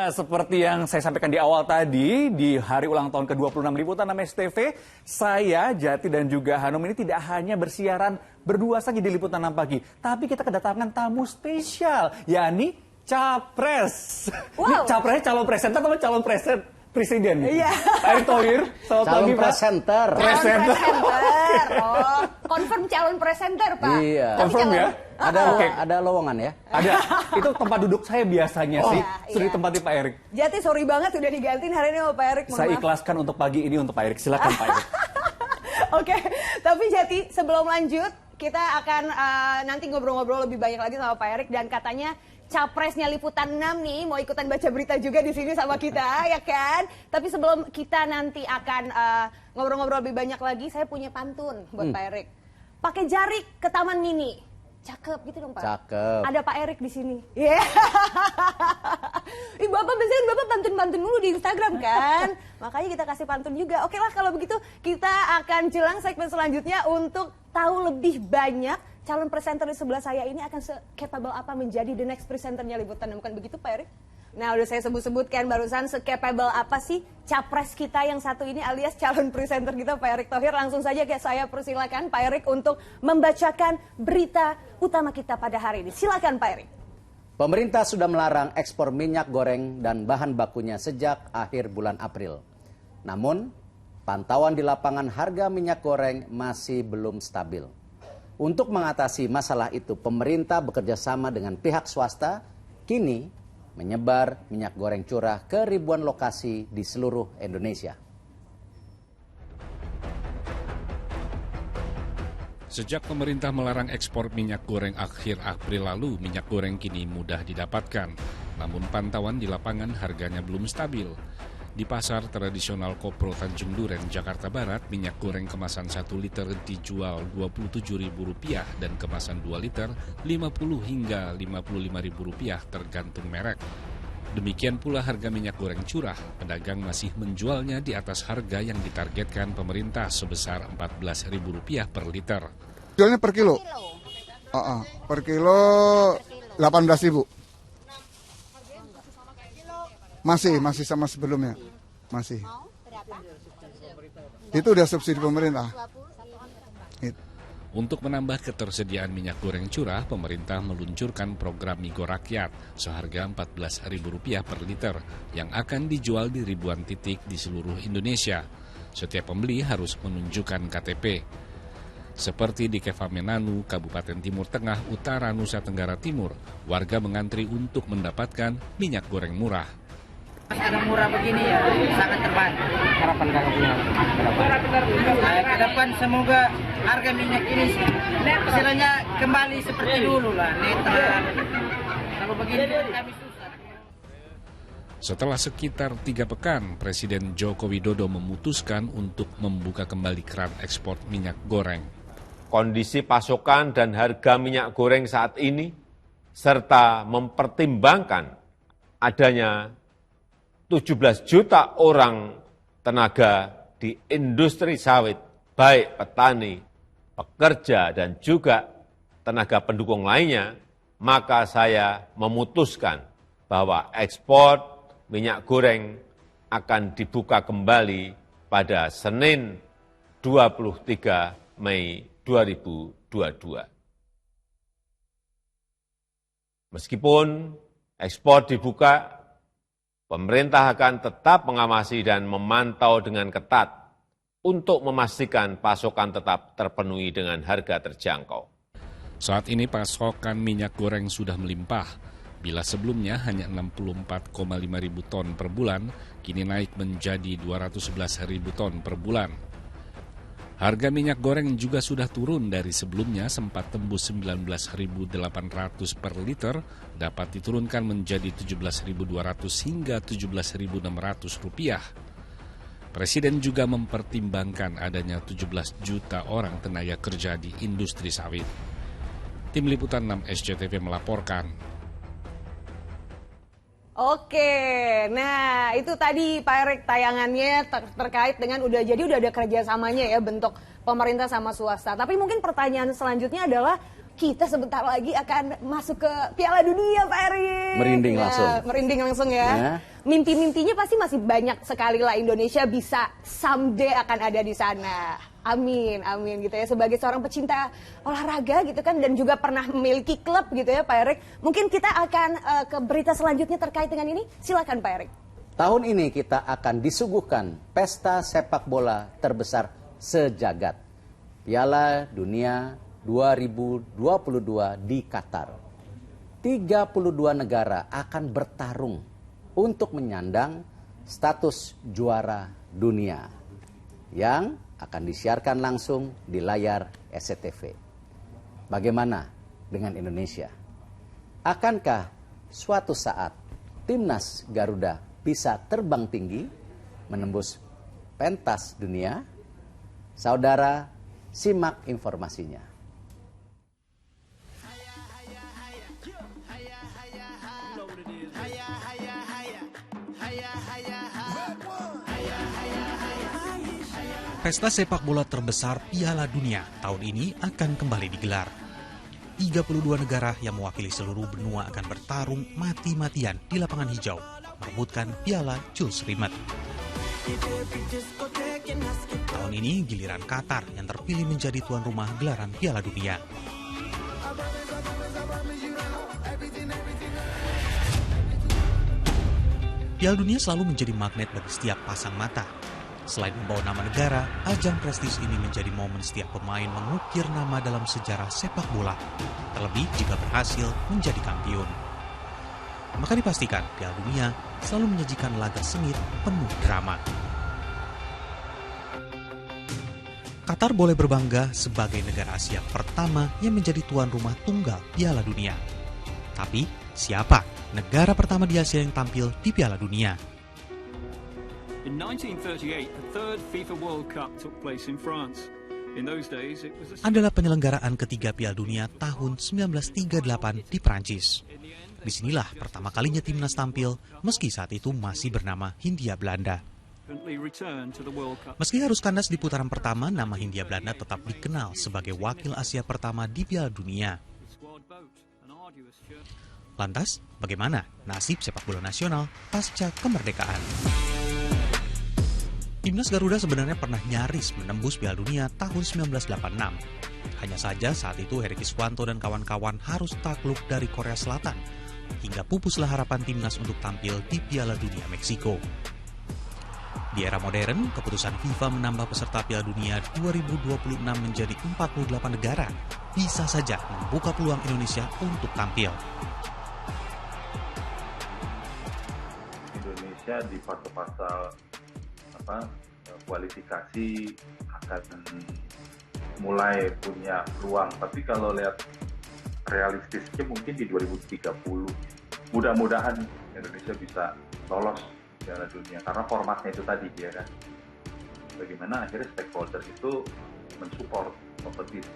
Ya, seperti yang saya sampaikan di awal tadi, di hari ulang tahun ke-26 Liputan 6 STV, saya, Jati, dan juga Hanum ini tidak hanya bersiaran berdua saja di Liputan 6 pagi, tapi kita kedatangan tamu spesial, yakni Capres. Wow. Ini Capresnya calon presenter atau calon presiden? Iya. Pak Erick Thohir, selamat pagi, Calon Pak. presenter. Calon presenter. Oh, confirm calon presenter, Pak. Iya. Tapi Confirm ya? Ada lowongan ya? Ada, itu tempat duduk saya biasanya sih, iya. sering tempati Pak Erick. Jati, sorry banget sudah digantiin hari ini sama Pak Erick. Saya ikhlaskan untuk pagi ini untuk Pak Erick, silakan Pak Erick. Oke, tapi Jati, sebelum lanjut, kita akan nanti ngobrol-ngobrol lebih banyak lagi sama Pak Erick, dan katanya Capresnya Liputan 6 nih mau ikutan baca berita juga di sini sama kita, ya kan? Tapi sebelum kita nanti akan ngobrol-ngobrol lebih banyak lagi, saya punya pantun buat Pak Erick. Pakai jari ke Taman Mini. Cakep gitu dong, Pak. Cakep. Ada Pak Erick di sini. Yeah. Ih, Bapak biasanya Bapak pantun-pantun dulu di Instagram kan? Makanya kita kasih pantun juga. Oke lah, kalau begitu kita akan jelang segmen selanjutnya untuk tahu lebih banyak calon presenter di sebelah saya ini akan se-capable apa menjadi the next presenternya Liputan. Bukan begitu, Pak Erick? Nah, udah saya sebut-sebutkan barusan se-capable apa sih capres kita yang satu ini alias calon presenter kita Pak Erick Thohir. Langsung saja saya persilakan Pak Erick untuk membacakan berita utama kita pada hari ini. Silakan Pak Erick. Pemerintah sudah melarang ekspor minyak goreng dan bahan bakunya sejak akhir bulan April. Namun, pantauan di lapangan harga minyak goreng masih belum stabil. Untuk mengatasi masalah itu, pemerintah bekerja sama dengan pihak swasta, kini menyebar minyak goreng curah ke ribuan lokasi di seluruh Indonesia. Sejak pemerintah melarang ekspor minyak goreng akhir April lalu, minyak goreng kini mudah didapatkan. Namun pantauan di lapangan harganya belum stabil. Di pasar tradisional Kopro Tanjung Duren, Jakarta Barat, minyak goreng kemasan 1 liter dijual Rp27.000 dan kemasan 2 liter Rp50 hingga Rp55.000 tergantung merek. Demikian pula harga minyak goreng curah, pedagang masih menjualnya di atas harga yang ditargetkan pemerintah sebesar Rp14.000 per liter. Jualnya per kilo? Per kilo 18.000. Masih sama sebelumnya. Masih. Itu udah subsidi pemerintah. Untuk menambah ketersediaan minyak goreng curah, pemerintah meluncurkan program Migo Rakyat seharga Rp14.000 per liter yang akan dijual di ribuan titik di seluruh Indonesia. Setiap pembeli harus menunjukkan KTP. Seperti di Kevamenanu, Kabupaten Timur Tengah, Utara, Nusa Tenggara Timur, warga mengantri untuk mendapatkan minyak goreng murah. Ada murah begini ya, sangat terbantu. Harapan kakaknya Ke depan semoga harga minyak ini istilahnya kembali seperti dulu lah, netral. Kalau begini kami susah. Setelah sekitar 3 pekan, Presiden Joko Widodo memutuskan untuk membuka kembali keran ekspor minyak goreng. Kondisi pasokan dan harga minyak goreng saat ini, serta mempertimbangkan adanya 17 juta orang tenaga di industri sawit, baik petani, pekerja, dan juga tenaga pendukung lainnya, maka saya memutuskan bahwa ekspor minyak goreng akan dibuka kembali pada Senin 23 Mei 2022. Meskipun ekspor dibuka, pemerintah akan tetap mengawasi dan memantau dengan ketat untuk memastikan pasokan tetap terpenuhi dengan harga terjangkau. Saat ini pasokan minyak goreng sudah melimpah. Bila sebelumnya hanya 64,5 ribu ton per bulan, kini naik menjadi 211 ribu ton per bulan. Harga minyak goreng juga sudah turun dari sebelumnya sempat tembus 19.800 per liter, dapat diturunkan menjadi 17.200 hingga 17.600 rupiah. Presiden juga mempertimbangkan adanya 17 juta orang tenaga kerja di industri sawit. Tim Liputan 6 SCTV melaporkan. Oke, nah itu tadi Pak Erick tayangannya terkait dengan udah ada kerjasamanya ya bentuk pemerintah sama swasta. Tapi mungkin pertanyaan selanjutnya adalah kita sebentar lagi akan masuk ke Piala Dunia, Pak Erik. Merinding Nah, langsung. Merinding langsung ya. Ya. Mimpi-mimpinya pasti masih banyak sekali lah Indonesia bisa someday akan ada di sana. Amin, amin gitu ya. Sebagai seorang pecinta olahraga gitu kan dan juga pernah memiliki klub gitu ya Pak Erik. Mungkin kita akan ke berita selanjutnya terkait dengan ini. Silakan Pak Erik. Tahun ini kita akan disuguhkan pesta sepak bola terbesar sejagat. Piala Dunia 2022 di Qatar. 32 negara akan bertarung untuk menyandang status juara dunia yang akan disiarkan langsung di layar SCTV. Bagaimana dengan Indonesia? Akankah suatu saat timnas Garuda bisa terbang tinggi menembus pentas dunia? Saudara, simak informasinya. Pesta sepak bola terbesar Piala Dunia tahun ini akan kembali digelar. 32 negara yang mewakili seluruh benua akan bertarung mati-matian di lapangan hijau, merebutkan Piala Jules Rimet. Tahun ini giliran Qatar yang terpilih menjadi tuan rumah gelaran Piala Dunia. Piala Dunia selalu menjadi magnet bagi setiap pasang mata. Selain membawa nama negara, ajang prestis ini menjadi momen setiap pemain mengukir nama dalam sejarah sepak bola, terlebih jika berhasil menjadi kampiun. Maka dipastikan Piala Dunia selalu menyajikan laga sengit penuh drama. Qatar boleh berbangga sebagai negara Asia pertama yang menjadi tuan rumah tunggal Piala Dunia. Tapi, siapa negara pertama di Asia yang tampil di Piala Dunia? In 1938, the third FIFA World Cup took place in France. In those days, it was Adalah penyelenggaraan ketiga Piala Dunia tahun 1938 di Prancis. Disinilah pertama kalinya timnas tampil, meski saat itu masih bernama Hindia Belanda. return to the World Cup. Meski harus kandas di putaran pertama, nama Hindia Belanda tetap dikenal sebagai wakil Asia pertama di Piala Dunia. Squad boat, an arduous journey. Lantas, bagaimana nasib sepak bola nasional pasca kemerdekaan? Timnas Garuda sebenarnya pernah nyaris menembus Piala Dunia tahun 1986. Hanya saja saat itu Heri Kiswanto dan kawan-kawan harus takluk dari Korea Selatan, hingga pupuslah harapan timnas untuk tampil di Piala Dunia Meksiko. Di era modern, keputusan FIFA menambah peserta Piala Dunia 2026 menjadi 48 negara bisa saja membuka peluang Indonesia untuk tampil. Indonesia di fase-fase kualifikasi akan mulai punya peluang, tapi kalau lihat realistisnya mungkin di 2030 mudah-mudahan Indonesia bisa lolos Piala Dunia karena formatnya itu tadi ya kan, bagaimana akhirnya stakeholder itu mensupport kompetisi.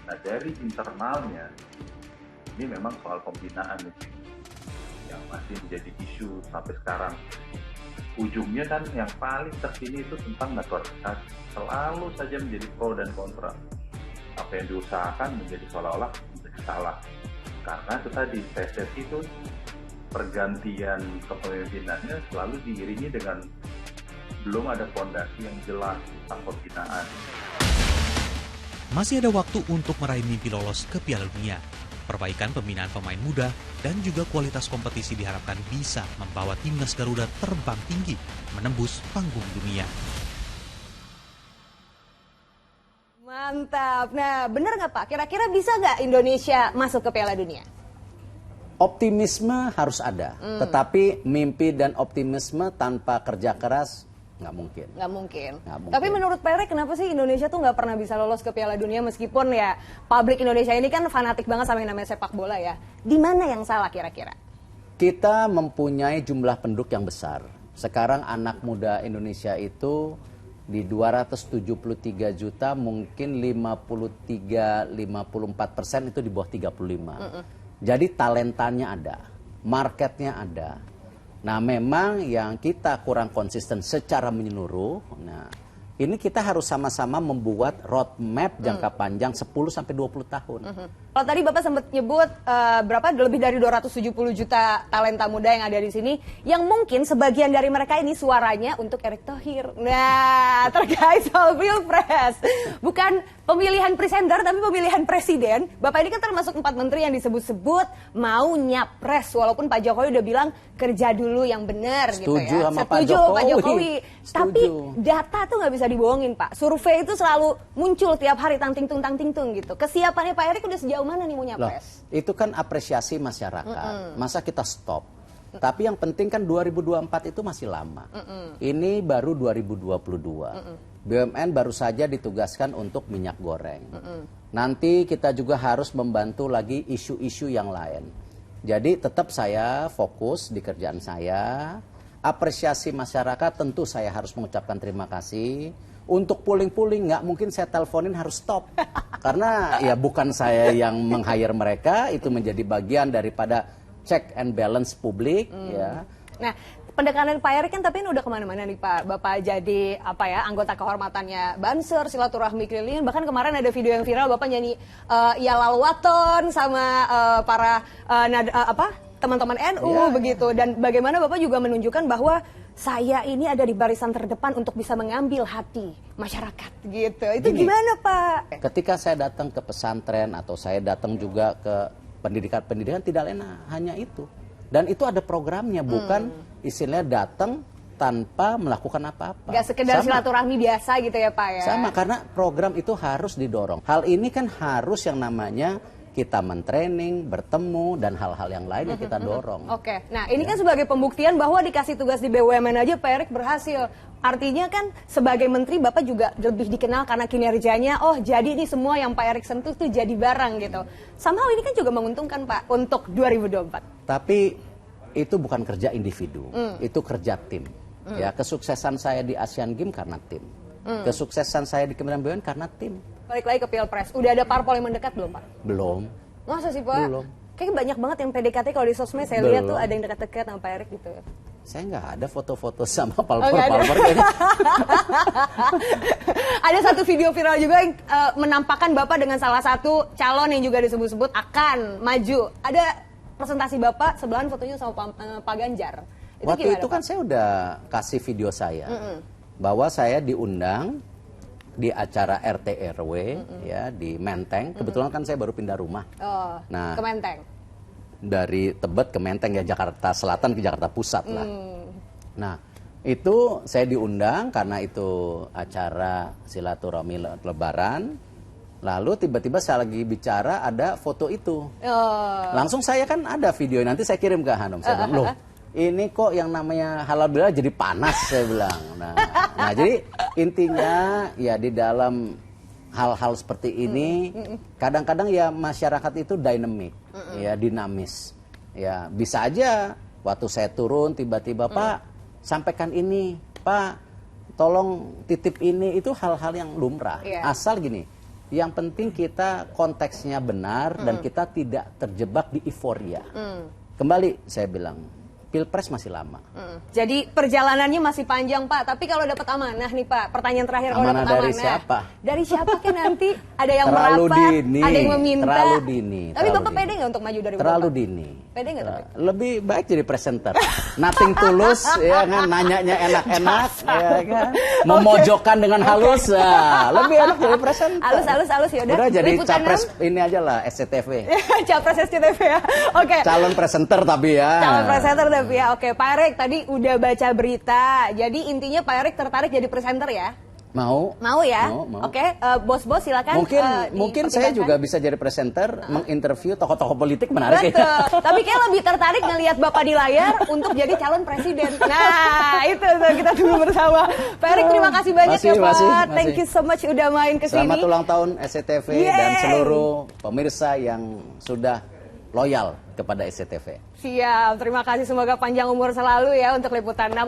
Nah dari internalnya ini memang soal pembinaan yang masih menjadi isu sampai sekarang. Ujungnya kan yang paling terkini itu tentang naturalisasi, selalu saja menjadi pro dan kontra. Apa yang diusahakan menjadi seolah-olah menjadi salah, karena itu tadi PSSI itu pergantian kepemimpinannya selalu diiringi dengan belum ada fondasi yang jelas tentang pembinaan. Masih ada waktu untuk meraih mimpi lolos ke Piala Dunia. Perbaikan pembinaan pemain muda dan juga kualitas kompetisi diharapkan bisa membawa timnas Garuda terbang tinggi menembus panggung dunia. Mantap. Nah, bener nggak Pak? Kira-kira bisa nggak Indonesia masuk ke Piala Dunia? Optimisme harus ada, tetapi mimpi dan optimisme tanpa kerja keras nggak mungkin. Nggak mungkin. Nggak mungkin. Tapi menurut Pak Erik, kenapa sih Indonesia tuh nggak pernah bisa lolos ke Piala Dunia meskipun ya publik Indonesia ini kan fanatik banget sama yang namanya sepak bola ya. Di mana yang salah kira-kira? Kita mempunyai jumlah penduduk yang besar. Sekarang anak muda Indonesia itu di 273 juta mungkin 53-54% itu di bawah 35. Jadi talentanya ada, marketnya ada. Nah memang yang kita kurang konsisten secara menyeluruh, nah Ini kita harus sama-sama membuat roadmap jangka panjang 10-20 tahun. Kalau tadi Bapak sempat nyebut berapa lebih dari 270 juta talenta muda yang ada di sini, yang mungkin sebagian dari mereka ini suaranya untuk Erick Thohir. Nah, terkait soal Pilpres, bukan pemilihan presenter tapi pemilihan presiden. Bapak ini kan termasuk 4 menteri yang disebut-sebut mau nyapres, walaupun Pak Jokowi udah bilang kerja dulu yang benar gitu ya. Sama Setuju Pak Jokowi. Tapi data tuh nggak bisa dibohongin Pak. Survei itu selalu muncul tiap hari tang-ting-tung gitu. Kesiapannya Pak Erick udah sejauh mana nih mau nyapres? Itu kan apresiasi masyarakat. Masa kita stop? Tapi yang penting kan 2024 itu masih lama. Ini baru 2022. BUMN baru saja ditugaskan untuk minyak goreng. Nanti kita juga harus membantu lagi isu-isu yang lain. Jadi tetap saya fokus di kerjaan saya. Apresiasi masyarakat tentu saya harus mengucapkan terima kasih. Untuk puling-puling nggak mungkin saya teleponin harus stop. Karena ya bukan saya yang meng-hire mereka, itu menjadi bagian daripada check and balance publik. Ya. Nah, pendekatan Pak Erick kan tapi ini udah kemana-mana nih Pak. Bapak jadi anggota kehormatannya Banser, silaturahmi keliling. Bahkan kemarin ada video yang viral Bapak nyanyi Ya Lalwaton sama para teman-teman NU begitu. Dan bagaimana Bapak juga menunjukkan bahwa saya ini ada di barisan terdepan untuk bisa mengambil hati masyarakat gitu. Itu gimana Pak? Ketika saya datang ke pesantren atau saya datang juga ke pendidikan tidak lain hanya itu. Dan itu ada programnya, bukan istilahnya datang tanpa melakukan apa-apa. Gak sekedar silaturahmi biasa gitu ya Pak ya? Sama, karena program itu harus didorong. Hal ini kan harus yang namanya kita mentraining, bertemu, dan hal-hal yang lain yang kita dorong. Oke, nah ini kan sebagai pembuktian bahwa dikasih tugas di BUMN aja Pak Erick berhasil. Artinya kan sebagai menteri Bapak juga lebih dikenal karena kinerjanya, oh jadi ini semua yang Pak Erick sentuh tuh jadi barang gitu. Somehow ini kan juga menguntungkan Pak untuk 2024. Tapi itu bukan kerja individu, itu kerja tim. Ya, kesuksesan saya di Asian Games karena tim. Kesuksesan saya di Kementerian BUMN karena tim. Balik lagi ke Pilpres, udah ada parpol yang mendekat belum Pak? Belum. Masa sih Pak? Belum. Kayaknya banyak banget yang PDKT kalau di sosmed saya lihat tuh ada yang dekat-dekat sama Pak Erick gitu. Saya nggak ada foto-foto sama palpor-palpor kayaknya. Ada satu video viral juga yang menampakkan Bapak dengan salah satu calon yang juga disebut-sebut akan maju. Ada presentasi Bapak sebelahan fotonya sama Pak Ganjar. Waktu itu kan saya udah kasih video saya bahwa saya diundang di acara RT RW ya di Menteng. Kebetulan kan saya baru pindah rumah. Oh, ke Menteng. Dari Tebet ke Menteng ya, Jakarta Selatan ke Jakarta Pusat lah. Nah, itu saya diundang karena itu acara silaturahmi Lebaran. Lalu tiba-tiba saya lagi bicara ada foto itu. Langsung saya kan ada video, nanti saya kirim ke Hanum. Saya bilang, loh ini kok yang namanya halal bihalal jadi panas, saya bilang. Nah jadi intinya ya di dalam hal-hal seperti ini kadang-kadang ya masyarakat itu dynamic, ya dinamis. Ya bisa aja waktu saya turun tiba-tiba Pak sampaikan ini, Pak tolong titip ini, itu hal-hal yang lumrah. Asal gini, yang penting kita konteksnya benar dan kita tidak terjebak di euforia. Kembali saya bilang, Pilpres masih lama. Jadi perjalanannya masih panjang Pak. Tapi kalau dapat amanah nih Pak, pertanyaan terakhir kalau dapat amanah. Dari siapa? Dari siapa kan nanti? Ada yang terlalu merapat, dini, ada yang meminta. Terlalu dini. Tapi Bapak pede nggak untuk maju dari Terlalu dini. Pede nggak tapi? Lebih baik jadi presenter. Nothing tulus, ya kan, nanyanya enak-enak, ya kan. Memojokkan dengan halus, lebih enak jadi presenter. Halus ya udah. Udah jadi capres ini aja lah, SCTV. Capres SCTV ya. Oke. Calon presenter tapi ya. Calon presenter tapi ya. Oke, Pak Erick tadi udah baca berita. Jadi intinya Pak Erick tertarik jadi presenter ya? Mau ya? Mau. Oke, bos-bos silakan. Mungkin saya juga bisa jadi presenter, menginterview tokoh-tokoh politik, menarik. Betul. Tapi kayak lebih tertarik ngelihat Bapak di layar untuk jadi calon presiden. Nah, itu kita tunggu bersama. Pak Erick terima kasih banyak ya Pak. Thank you so much udah main ke sini. Selamat ulang tahun SCTV dan seluruh pemirsa yang sudah loyal kepada SCTV. Siap, terima kasih, semoga panjang umur selalu ya untuk Liputan 6.